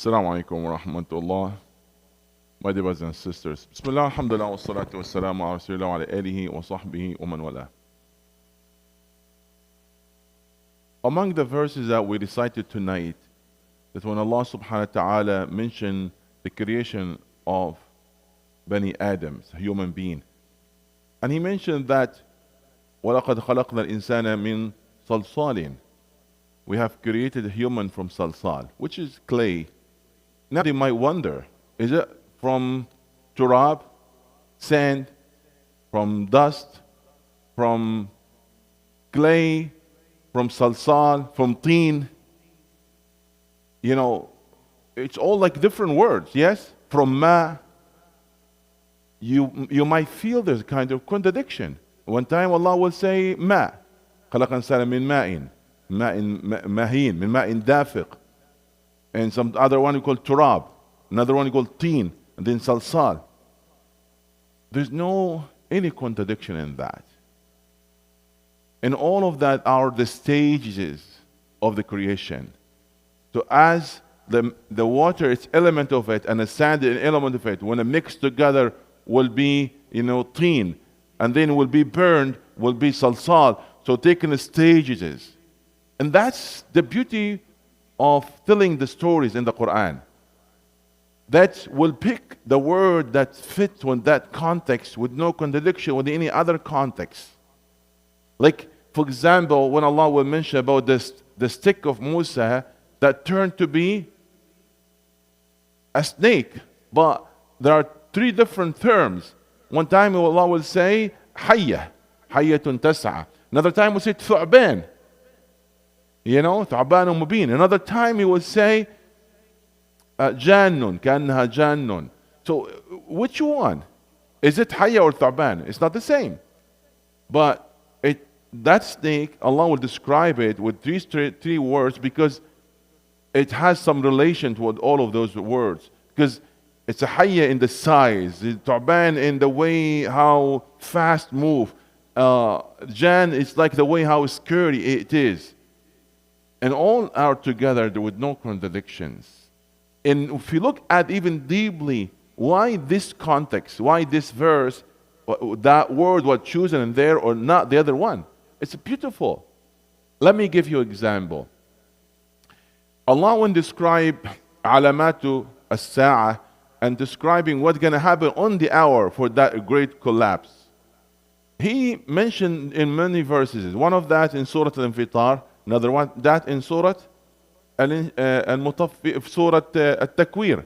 Assalamu alaikum wa rahmatullah. My dear brothers and sisters. Bismillah, alhamdulillah, wa salatu wa salamu ala rasulillah wa ala alihi wa sahbihi wa man wala. Among the verses that we recited tonight, that when Allah subhanahu wa ta'ala mentioned the creation of Bani Adam, human being, and He mentioned that وَلَقَدْ خَلَقْنَا الْإِنسَانَ مِنْ صَلْصَالٍ. We have created a human from salsal, which is clay. Now they might wonder, is it from turab, sand, from dust, from clay, from salsal, from teen? You know, it's all like different words, yes? From ma. You might feel there's a kind of contradiction. One time Allah will say ma. خَلَقَ الْإِنسَانَ مِنْ مَاءٍ مهين من ماء دافق, and some other one you call turab, another one you call teen, and then salsal. There's no any contradiction in that. And all of that are the stages of the creation. So as the water is element of it and the sand is an element of it, when it mixed together will be teen, and then will be burned, will be salsal. So taken the stages. And that's the beauty of telling the stories in the Quran. That will pick the word that fits with that context with no contradiction with any other context. Like, for example, when Allah will mention about the stick of Musa that turned to be a snake. But there are three different terms. One time Allah will say, Hayya, Hayyatun Tas'a. Another time we'll say, Thu'ban. ثعبان مبين. Another time he will say جان كأنها جان. So which one? Is it hayya or ثعبان? It's not the same. But that snake, Allah will describe it with three words because it has some relation to all of those words. Because it's a hayya in the size, ثعبان in the way how fast move. Jan is like the way how scary it is. And all are together with no contradictions. And if you look at even deeply, why this context, why this verse, that word was chosen in there or not the other one? It's beautiful. Let me give you an example. Allah will describe alamatu as-sa'ah and describing what's going to happen on the hour for that great collapse. He mentioned in many verses, one of that in Surah Al-Infitar, another one, that in Surah Al-Mutaffi, Surah Al-Takwir.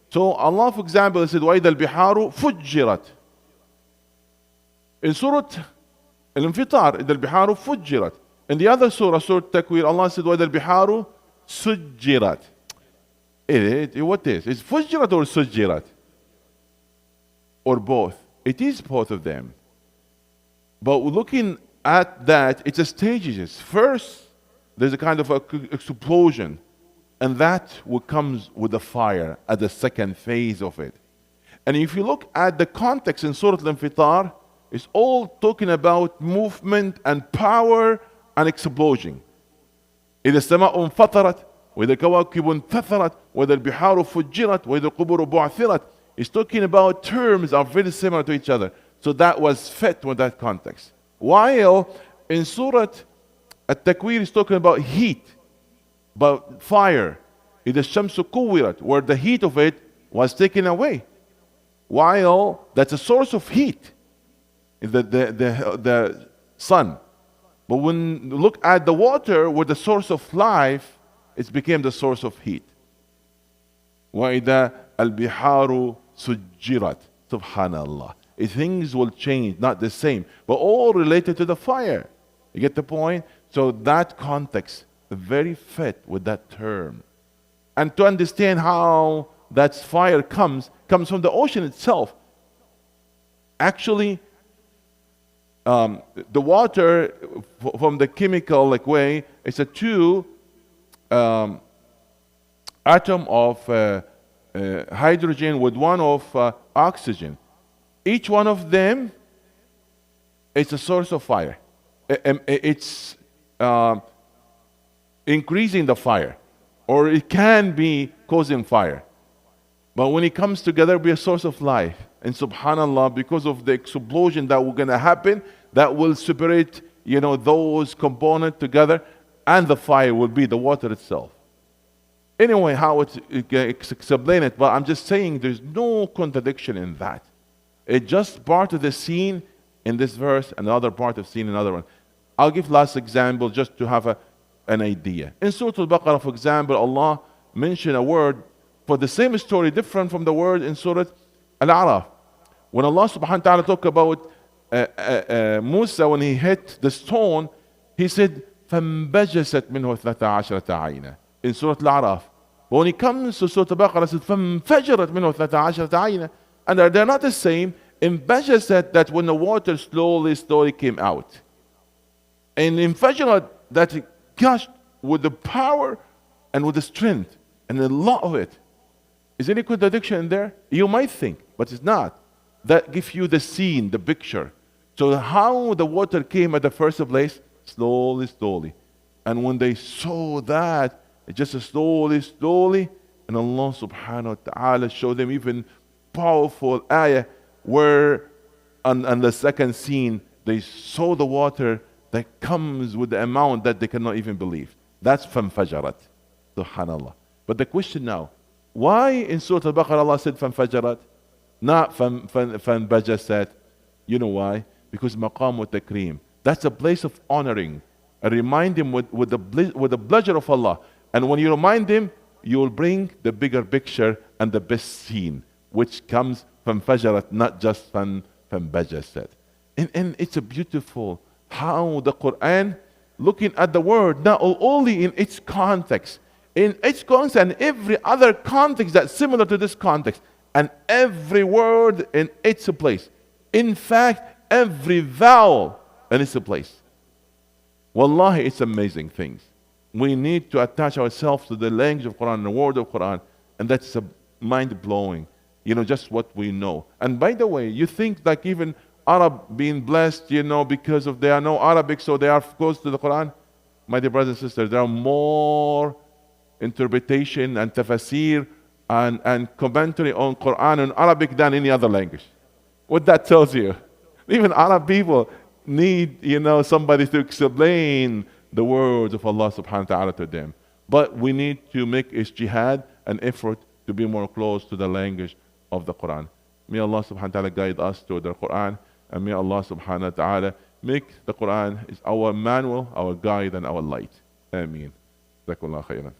So Allah, for example, said, وَإِذَا الْبِحَارُ فُجِّرَتْ. In Surah Al-Infitar, إِذَا الْبِحَارُ فُجِّرَتْ. In the other Surah, Surah Al-Takwir, Allah said, وَإِذَا الْبِحَارُ سُجِّرَتْ. What is? Is فُجِّرَتْ or سُجِّرَتْ? Or both? It is both of them. But looking at that, it's a stages. First, there's a kind of explosion, and that comes with the fire at the second phase of it. And if you look at the context in Surah Al-Infitar, it's all talking about movement and power and explosion. إِذَا السَّمَاءُ انْفَطَرَتْ وَإِذَا الْكَوَاكِبُ انْتَثَرَتْ وَإِذَا الْبِحَارُ فُجِّرَتْ وَإِذَا الْقُبُرُ بُعْثِرَتْ. It's talking about terms are very similar to each other. So that was fit with that context. While in Surah At-Takwir is talking about heat, about fire. إِذَا الشَّمْسُ كُوِّرَتْ, where the heat of it was taken away. While that's a source of heat, the sun. But when you look at the water, where the source of life, it became the source of heat. وَإِذَا الْبِحَارُ سُجِّرَتْ. Subhanallah. Things will change, not the same, but all related to the fire. You get the point? So that context very fit with that term. And to understand how that fire comes from the ocean itself. Actually, the water from the chemical way, it's a two atom of hydrogen with one of oxygen. Each one of them is a source of fire. It's increasing the fire. or it can be causing fire. But when it comes together, be a source of life. And subhanallah, because of the explosion that will gonna happen, that will separate, those components together, and the fire will be the water itself. Anyway, how it's explain it, but I'm just saying there's no contradiction in that. It's just part of the scene in this verse, and the other part of scene in another one. I'll give last example just to have an idea. In Surah Al-Baqarah, for example, Allah mentioned a word for the same story, different from the word in Surah Al-A'raf. When Allah subhanahu wa ta'ala talk about Musa, when he hit the stone, he said, فَانْبَجَسَتْ مِنْهُ 12 عَيْنًا in Surah Al-A'raf. But when it comes to Surah Al-Baqarah, it says, فَانْفَجَرَتْ مِنْهُ 12 عَيْنًا. And they're not the same. In Bajasat, that when the water slowly came out. And in Fajarat, that it gushed with the power and with the strength, and a lot of it. Is any contradiction in there? You might think, but it's not. That gives you the scene, the picture. So how the water came at the first place? Slowly. And when they saw that, it just slowly, and Allah subhanahu wa ta'ala showed them even powerful ayah, where on the second scene, they saw the water that comes with the amount that they cannot even believe. That's فَانْفَجَرَتْ. Subhanallah. But the question now, why in Surah Al-Baqarah Allah said فَانْفَجَرَتْ, not فَانْبَجَسَتْ? You know why? Because maqam wa takreem. That's a place of honoring. And remind him with the pleasure of Allah. And when you remind him, you will bring the bigger picture and the best scene, which comes from Fajarat, not just from Bajasat. And it's a beautiful how the Quran, looking at the word, not only in its context, and every other context that's similar to this context, and every word in its place. In fact, every vowel in its place. Wallahi, it's amazing things. We need to attach ourselves to the language of Quran, the word of Quran, and that's mind-blowing. Just what we know. And by the way, you think like even Arab being blessed, because of they are no Arabic, so they are close to the Quran. My dear brothers and sisters, there are more interpretation and tafsir and commentary on Quran in Arabic than any other language. What that tells you. Even Arab people need, somebody to explain the words of Allah subhanahu wa ta'ala to them. But we need to make ijtihad and effort to be more close to the language of the Quran. May Allah subhanahu wa ta'ala guide us to the Quran, and may Allah subhanahu wa ta'ala make the Quran is our manual, our guide, and our light. Ameen. Jazakallah khairan.